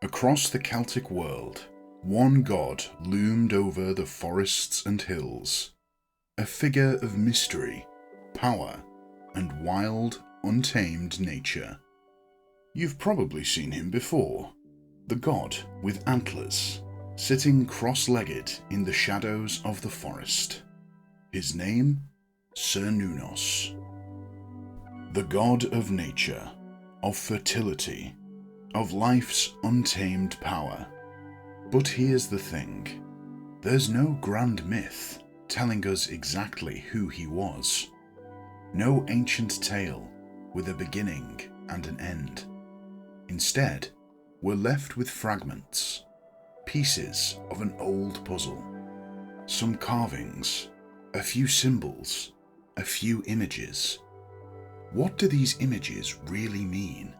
Across the Celtic world, one god loomed over the forests and hills, a figure of mystery, power, and wild, untamed nature. You've probably seen him before, the god with antlers, sitting cross-legged in the shadows of the forest. His name? Cernunnos. The god of nature, of fertility, of life's untamed power. But here's the thing, there's no grand myth telling us exactly who he was. No ancient tale with a beginning and an end. Instead, we're left with fragments, pieces of an old puzzle, some carvings, a few symbols, a few images. What do these images really mean?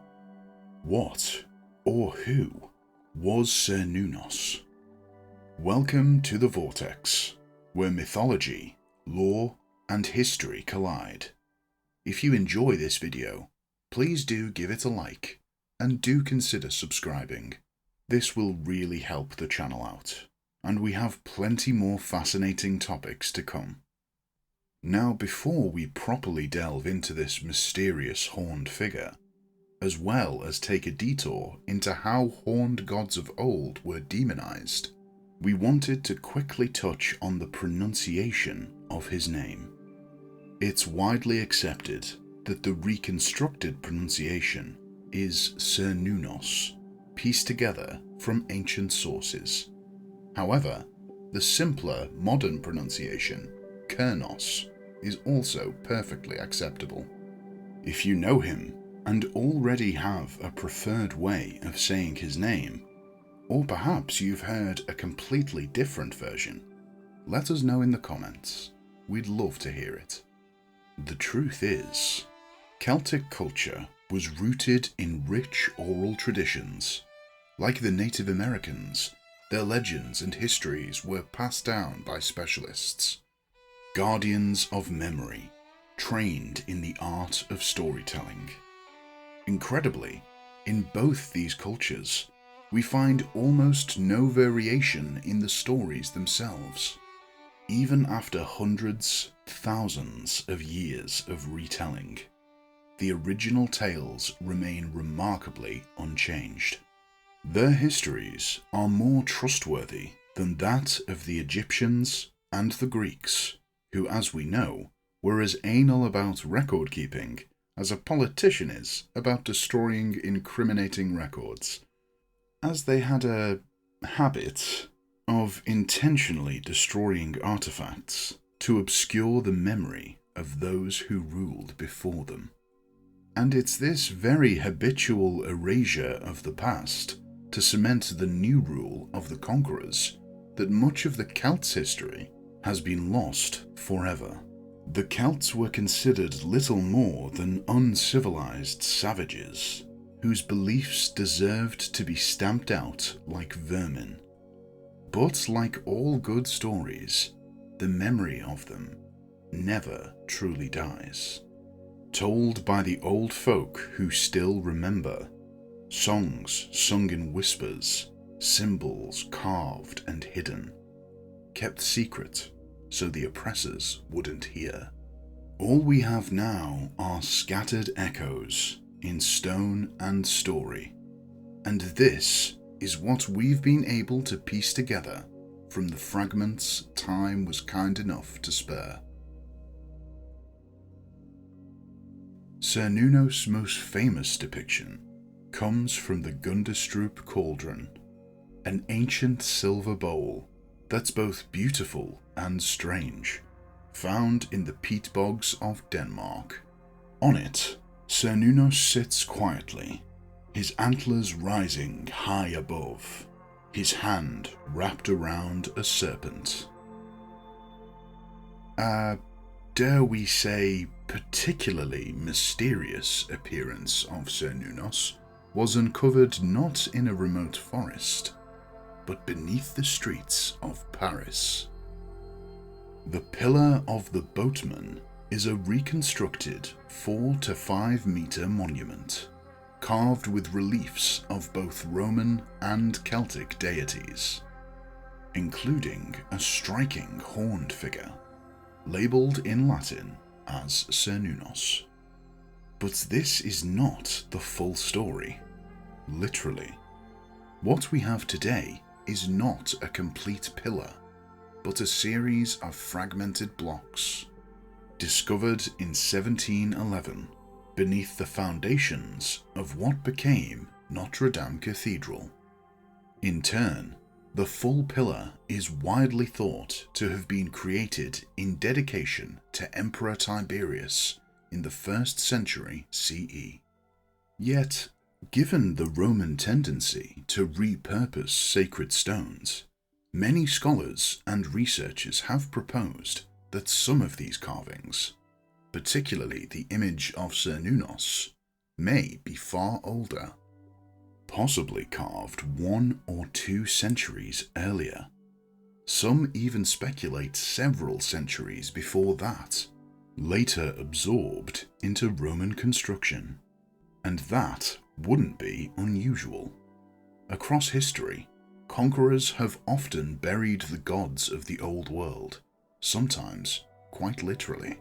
What, or who, was Cernunnos? Welcome to the Vortex, where mythology, lore, and history collide. If you enjoy this video, please do give it a like, and do consider subscribing. This will really help the channel out, and we have plenty more fascinating topics to come. Now, before we properly delve into this mysterious horned figure, as well as take a detour into how horned gods of old were demonized, we wanted to quickly touch on the pronunciation of his name. It's widely accepted that the reconstructed pronunciation is Cernunnos, pieced together from ancient sources. However, the simpler modern pronunciation, Cernunnos, is also perfectly acceptable. If you know him and already have a preferred way of saying his name, or perhaps you've heard a completely different version, let us know in the comments. We'd love to hear it. The truth is, Celtic culture was rooted in rich oral traditions. Like the Native Americans, their legends and histories were passed down by specialists, guardians of memory, trained in the art of storytelling. Incredibly, in both these cultures, we find almost no variation in the stories themselves. Even after hundreds, thousands of years of retelling, the original tales remain remarkably unchanged. Their histories are more trustworthy than that of the Egyptians and the Greeks, who, as we know, were as anal about record keeping as a politician is about destroying incriminating records, as they had a habit of intentionally destroying artifacts to obscure the memory of those who ruled before them. And it's this very habitual erasure of the past to cement the new rule of the conquerors that much of the Celts' history has been lost forever. The Celts were considered little more than uncivilized savages, whose beliefs deserved to be stamped out like vermin. But like all good stories, the memory of them never truly dies. Told by the old folk who still remember, songs sung in whispers, symbols carved and hidden, kept secret so the oppressors wouldn't hear. All we have now are scattered echoes in stone and story, and this is what we've been able to piece together from the fragments time was kind enough to spare. Cernunnos' most famous depiction comes from the Gundestrup Cauldron, an ancient silver bowl that's both beautiful and strange, found in the peat bogs of Denmark. On it, Cernunnos sits quietly, his antlers rising high above, his hand wrapped around a serpent. Dare we say, particularly mysterious appearance of Cernunnos was uncovered not in a remote forest, but beneath the streets of Paris. The Pillar of the Boatmen is a reconstructed 4 to 5 meter monument, carved with reliefs of both Roman and Celtic deities, including a striking horned figure, labelled in Latin as Cernunnos. But this is not the full story, literally. What we have today is not a complete pillar, but a series of fragmented blocks, discovered in 1711 beneath the foundations of what became Notre Dame Cathedral. In turn, the full pillar is widely thought to have been created in dedication to Emperor Tiberius in the 1st century CE. Yet, given the Roman tendency to repurpose sacred stones, many scholars and researchers have proposed that some of these carvings, particularly the image of Cernunnos, may be far older, possibly carved 1 or 2 centuries earlier. Some even speculate several centuries before that, later absorbed into Roman construction. And that wouldn't be unusual. Across history, conquerors have often buried the gods of the old world, sometimes quite literally.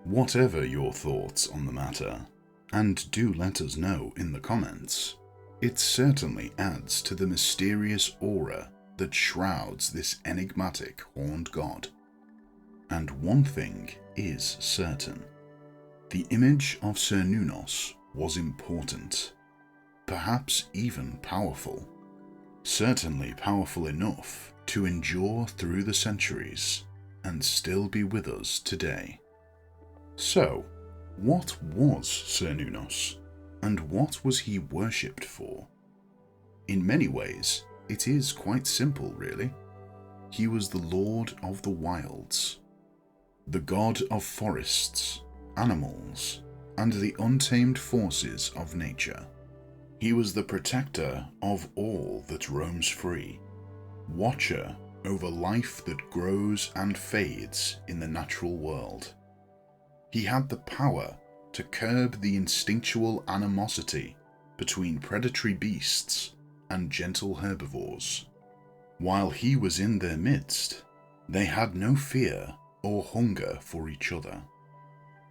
Whatever your thoughts on the matter, and do let us know in the comments, it certainly adds to the mysterious aura that shrouds this enigmatic horned god. And one thing is certain: the image of Cernunnos was important, perhaps even powerful, certainly powerful enough to endure through the centuries and still be with us today. So, what was Cernunnos, and what was he worshipped for? In many ways, it is quite simple, really. He was the lord of the wilds, the god of forests, animals, and the untamed forces of nature. He was the protector of all that roams free, watcher over life that grows and fades in the natural world. He had the power to curb the instinctual animosity between predatory beasts and gentle herbivores. While he was in their midst, they had no fear or hunger for each other.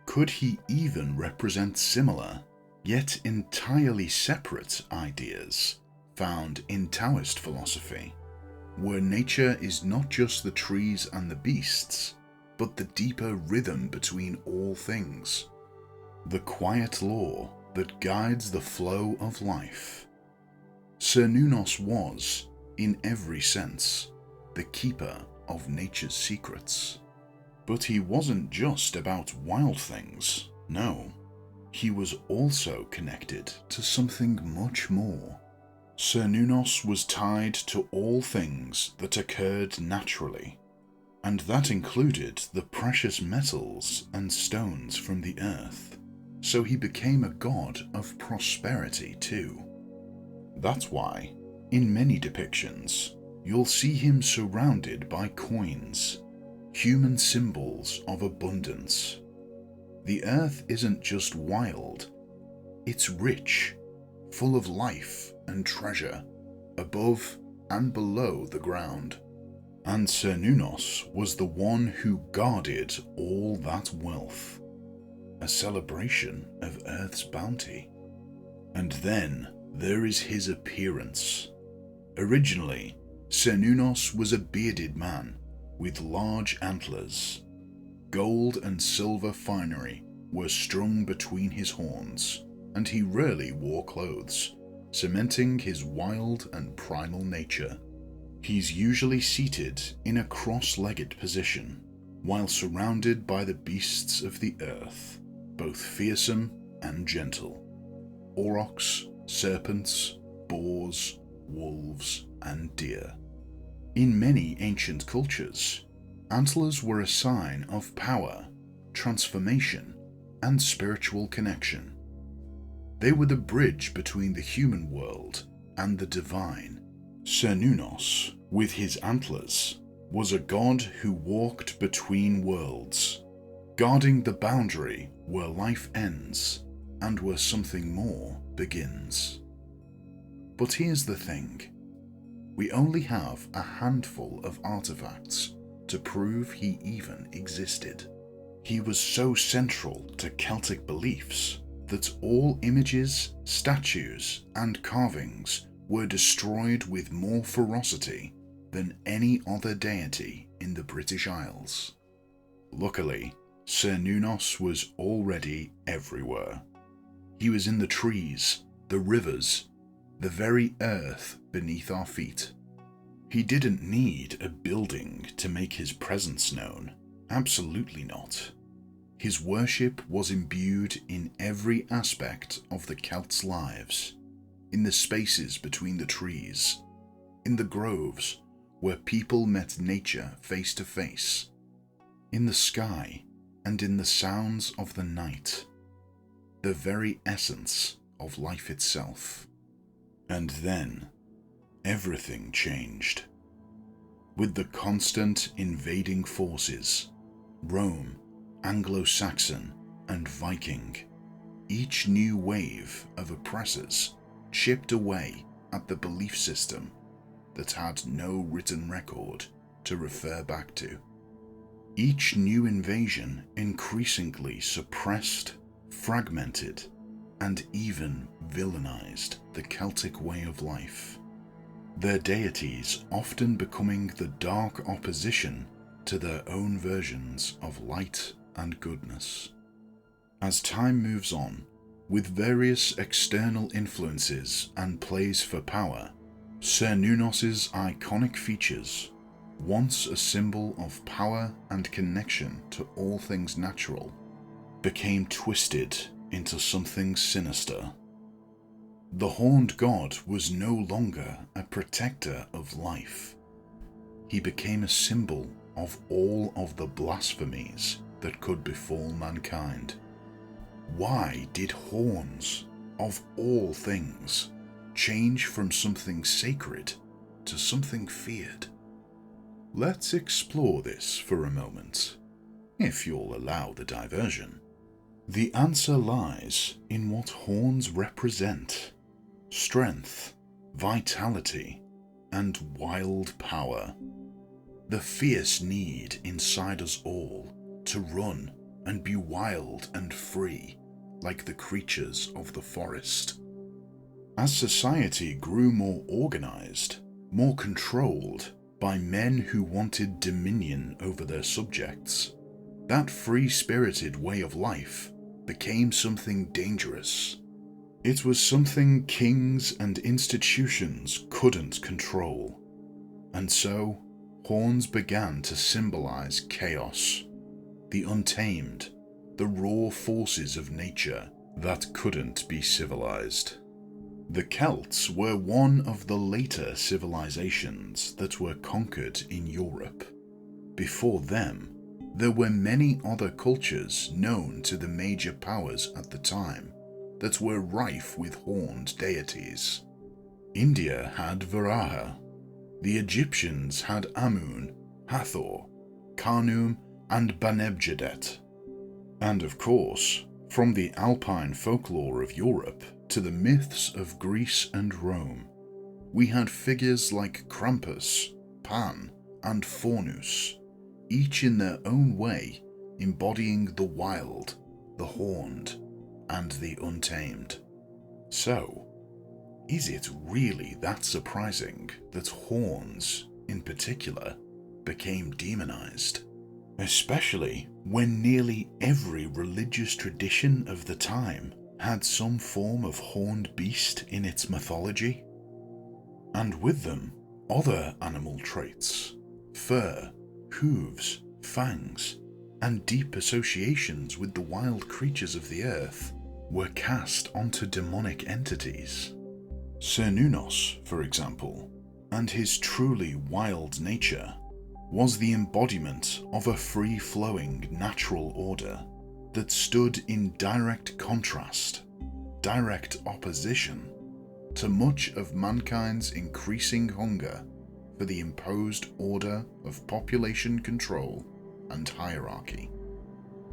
Could he even represent similar, yet entirely separate ideas found in Taoist philosophy, where nature is not just the trees and the beasts, but the deeper rhythm between all things, the quiet law that guides the flow of life? Cernunnos was, in every sense, the keeper of nature's secrets. But he wasn't just about wild things, no. He was also connected to something much more. Cernunnos was tied to all things that occurred naturally, and that included the precious metals and stones from the earth, so he became a god of prosperity too. That's why, in many depictions, you'll see him surrounded by coins, human symbols of abundance. The earth isn't just wild, it's rich, full of life and treasure, above and below the ground. And Cernunnos was the one who guarded all that wealth, a celebration of Earth's bounty. And then there is his appearance. Originally, Cernunnos was a bearded man with large antlers. Gold and silver finery were strung between his horns, and he rarely wore clothes, cementing his wild and primal nature. He's usually seated in a cross-legged position, while surrounded by the beasts of the earth, both fearsome and gentle. Aurochs, serpents, boars, wolves, and deer. In many ancient cultures, antlers were a sign of power, transformation, and spiritual connection. They were the bridge between the human world and the divine. Cernunnos, with his antlers, was a god who walked between worlds, guarding the boundary where life ends and where something more begins. But here's the thing. We only have a handful of artifacts to prove he even existed. He was so central to Celtic beliefs that all images, statues, and carvings were destroyed with more ferocity than any other deity in the British Isles. Luckily, Cernunnos was already everywhere. He was in the trees, the rivers, the very earth beneath our feet. He didn't need a building to make his presence known. Absolutely not. His worship was imbued in every aspect of the Celts' lives, in the spaces between the trees, in the groves where people met nature face to face, in the sky and in the sounds of the night, the very essence of life itself. And then, everything changed. With the constant invading forces, Rome, Anglo-Saxon, and Viking, each new wave of oppressors chipped away at the belief system that had no written record to refer back to. Each new invasion increasingly suppressed, fragmented, and even villainized the Celtic way of life, their deities often becoming the dark opposition to their own versions of light and goodness. As time moves on, with various external influences and plays for power, Cernunnos' iconic features, once a symbol of power and connection to all things natural, became twisted into something sinister. The horned god was no longer a protector of life. He became a symbol of all of the blasphemies that could befall mankind. Why did horns, of all things, change from something sacred to something feared? Let's explore this for a moment, if you'll allow the diversion. The answer lies in what horns represent: strength, vitality, and wild power. The fierce need inside us all to run and be wild and free, like the creatures of the forest. As society grew more organized, more controlled by men who wanted dominion over their subjects, that free-spirited way of life became something dangerous. It was something kings and institutions couldn't control, and so horns began to symbolize chaos, the untamed, the raw forces of nature that couldn't be civilized. The Celts were one of the later civilizations that were conquered in Europe. Before them, there were many other cultures known to the major powers at the time that were rife with horned deities. India had Varaha, the Egyptians had Amun, Hathor, Khnum, and Banebdjedet. And of course, from the Alpine folklore of Europe to the myths of Greece and Rome, we had figures like Krampus, Pan, and Faunus, each in their own way embodying the wild, the horned, and the untamed. So, is it really that surprising that horns, in particular, became demonized? Especially when nearly every religious tradition of the time had some form of horned beast in its mythology, and with them other animal traits, fur, hooves, fangs, and deep associations with the wild creatures of the earth were cast onto demonic entities. Cernunnos, for example, and his truly wild nature, was the embodiment of a free-flowing natural order that stood in direct contrast, direct opposition, to much of mankind's increasing hunger for the imposed order of population control and hierarchy.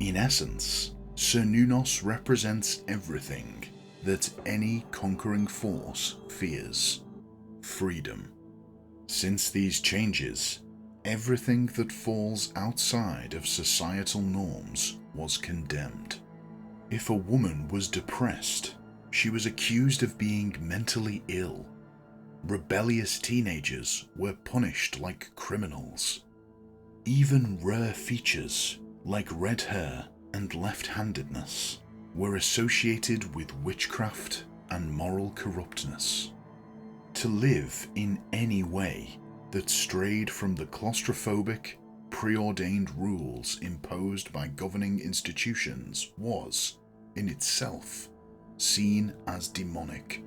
In essence, Cernunnos represents everything that any conquering force fears: freedom. Since these changes, everything that falls outside of societal norms was condemned. If a woman was depressed, she was accused of being mentally ill. Rebellious teenagers were punished like criminals. Even rare features, like red hair and left-handedness, were associated with witchcraft and moral corruptness. To live in any way that strayed from the claustrophobic, preordained rules imposed by governing institutions was, in itself, seen as demonic.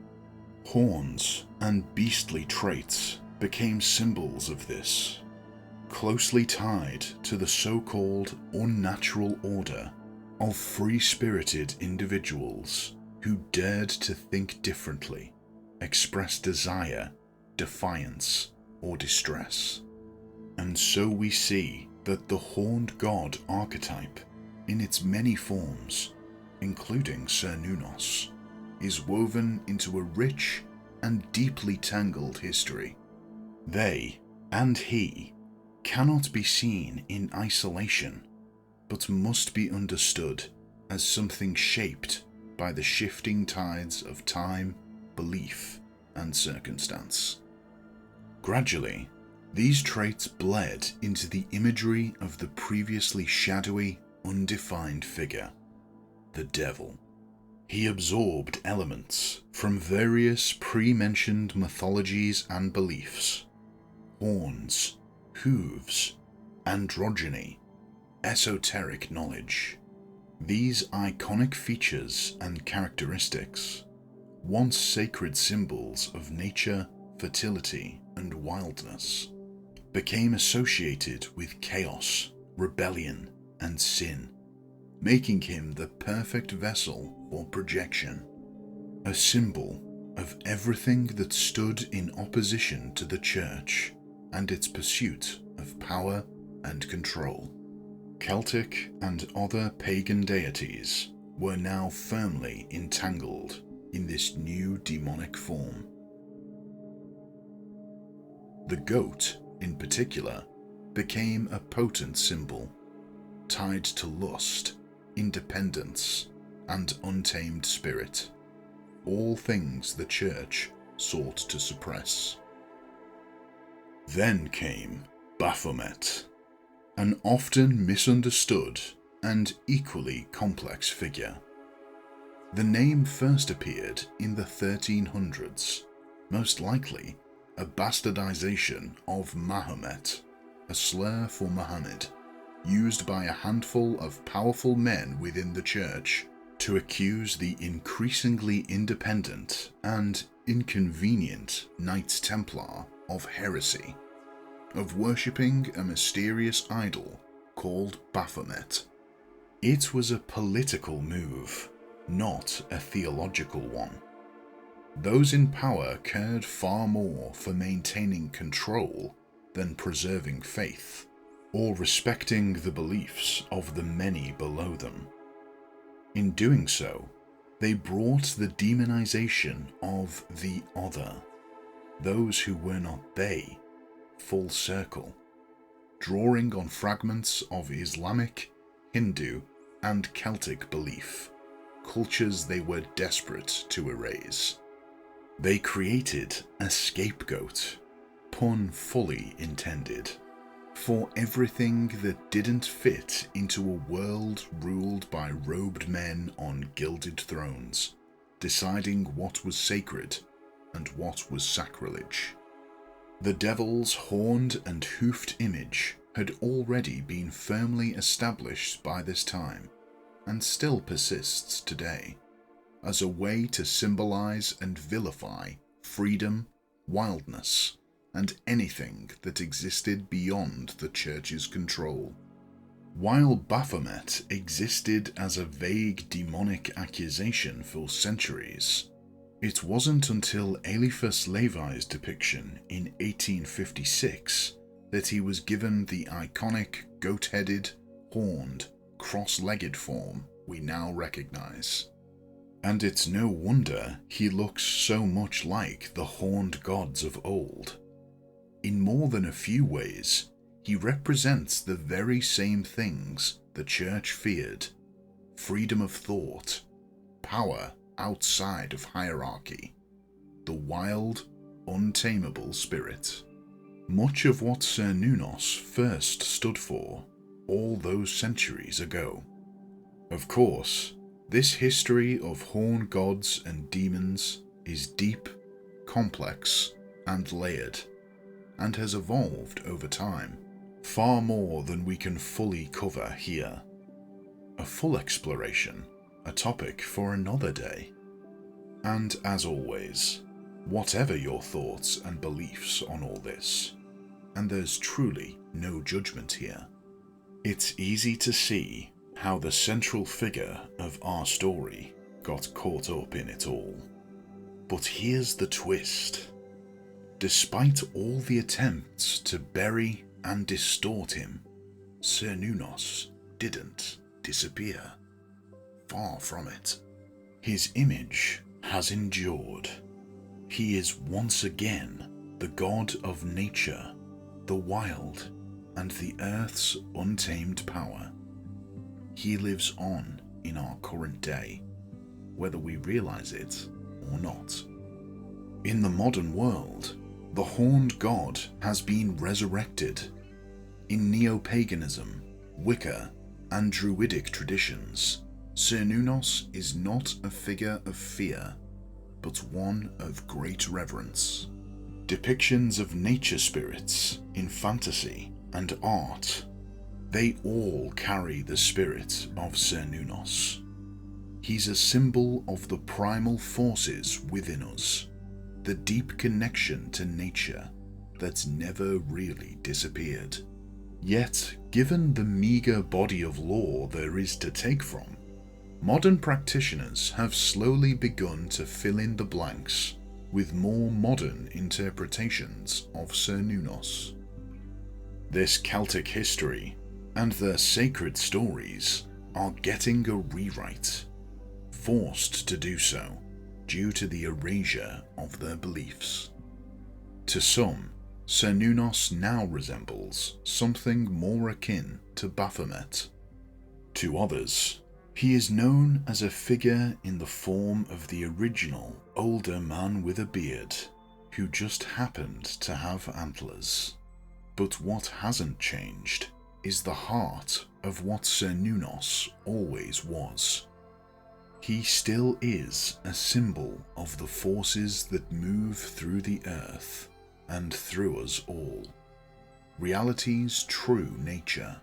Horns and beastly traits became symbols of this, closely tied to the so-called unnatural order of free-spirited individuals who dared to think differently, express desire, defiance, or distress. And so we see that the horned god archetype, in its many forms, including Cernunnos, is woven into a rich and deeply tangled history. They, and he, cannot be seen in isolation, but must be understood as something shaped by the shifting tides of time, belief, and circumstance. Gradually, these traits bled into the imagery of the previously shadowy, undefined figure, the devil. He absorbed elements from various pre-mentioned mythologies and beliefs: horns, hooves, androgyny, esoteric knowledge. These iconic features and characteristics, once sacred symbols of nature, fertility, and wildness, became associated with chaos, rebellion, and sin, making him the perfect vessel for projection, a symbol of everything that stood in opposition to the church and its pursuit of power and control. Celtic and other pagan deities were now firmly entangled in this new demonic form. The goat, in particular, became a potent symbol, tied to lust, independence, and untamed spirit, all things the church sought to suppress. Then came Baphomet, an often misunderstood and equally complex figure. The name first appeared in the 1300s, most likely a bastardization of Mahomet, a slur for Muhammad, used by a handful of powerful men within the church to accuse the increasingly independent and inconvenient Knights Templar of heresy, of worshipping a mysterious idol called Baphomet. It was a political move, not a theological one. Those in power cared far more for maintaining control than preserving faith, or respecting the beliefs of the many below them. In doing so, they brought the demonization of the other, those who were not they, full circle, drawing on fragments of Islamic, Hindu, and Celtic belief, cultures they were desperate to erase. They created a scapegoat, pun fully intended, for everything that didn't fit into a world ruled by robed men on gilded thrones, deciding what was sacred and what was sacrilege. The devil's horned and hoofed image had already been firmly established by this time, and still persists today, as a way to symbolize and vilify freedom, wildness, and anything that existed beyond the church's control. While Baphomet existed as a vague demonic accusation for centuries, it wasn't until Eliphas Levi's depiction in 1856 that he was given the iconic goat-headed, horned, cross-legged form we now recognize. And it's no wonder he looks so much like the horned gods of old. In more than a few ways, he represents the very same things the Church feared: freedom of thought, power outside of hierarchy, the wild, untamable spirit. Much of what Cernunnos first stood for all those centuries ago. Of course, this history of horned gods and demons is deep, complex, and layered, and has evolved over time, far more than we can fully cover here. A full exploration, a topic for another day. And as always, whatever your thoughts and beliefs on all this, and there's truly no judgment here, it's easy to see how the central figure of our story got caught up in it all. But here's the twist. Despite all the attempts to bury and distort him, Cernunnos didn't disappear. Far from it. His image has endured. He is once again the god of nature, the wild, and the earth's untamed power. He lives on in our current day, whether we realize it or not. In the modern world, the horned god has been resurrected. In neo-paganism, Wicca, and Druidic traditions, Cernunnos is not a figure of fear, but one of great reverence. Depictions of nature spirits in fantasy and art, they all carry the spirit of Cernunnos. He's a symbol of the primal forces within us, the deep connection to nature that's never really disappeared. Yet, given the meagre body of lore there is to take from, modern practitioners have slowly begun to fill in the blanks with more modern interpretations of Cernunnos. This Celtic history and their sacred stories are getting a rewrite, forced to do so due to the erasure of their beliefs. To some, Cernunnos now resembles something more akin to Baphomet. To others, he is known as a figure in the form of the original older man with a beard who just happened to have antlers. But what hasn't changed is the heart of what Cernunnos always was. He still is a symbol of the forces that move through the earth and through us all, reality's true nature.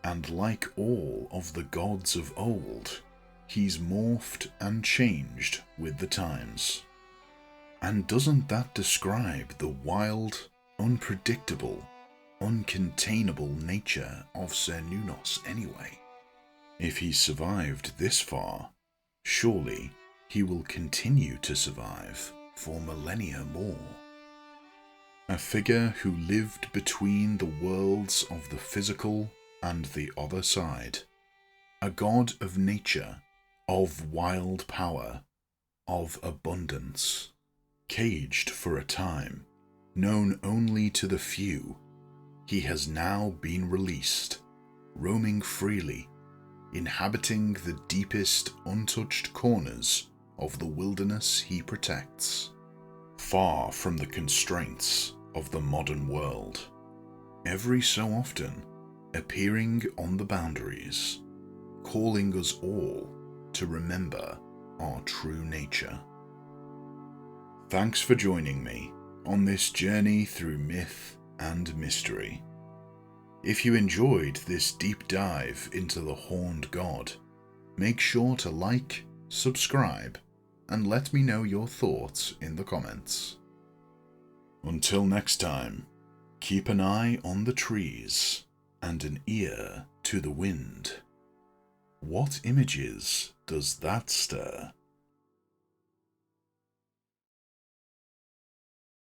And like all of the gods of old, he's morphed and changed with the times. And doesn't that describe the wild, unpredictable, uncontainable nature of Cernunnos anyway? If he survived this far, surely he will continue to survive for millennia more. A figure who lived between the worlds of the physical and the other side. A god of nature, of wild power, of abundance. Caged for a time, known only to the few, he has now been released, roaming freely, inhabiting the deepest untouched corners of the wilderness he protects, far from the constraints of the modern world, every so often appearing on the boundaries, calling us all to remember our true nature. Thanks for joining me on this journey through myth and mystery. If you enjoyed this deep dive into the horned god, make sure to like, subscribe, and let me know your thoughts in the comments. Until next time, keep an eye on the trees and an ear to the wind. What images does that stir?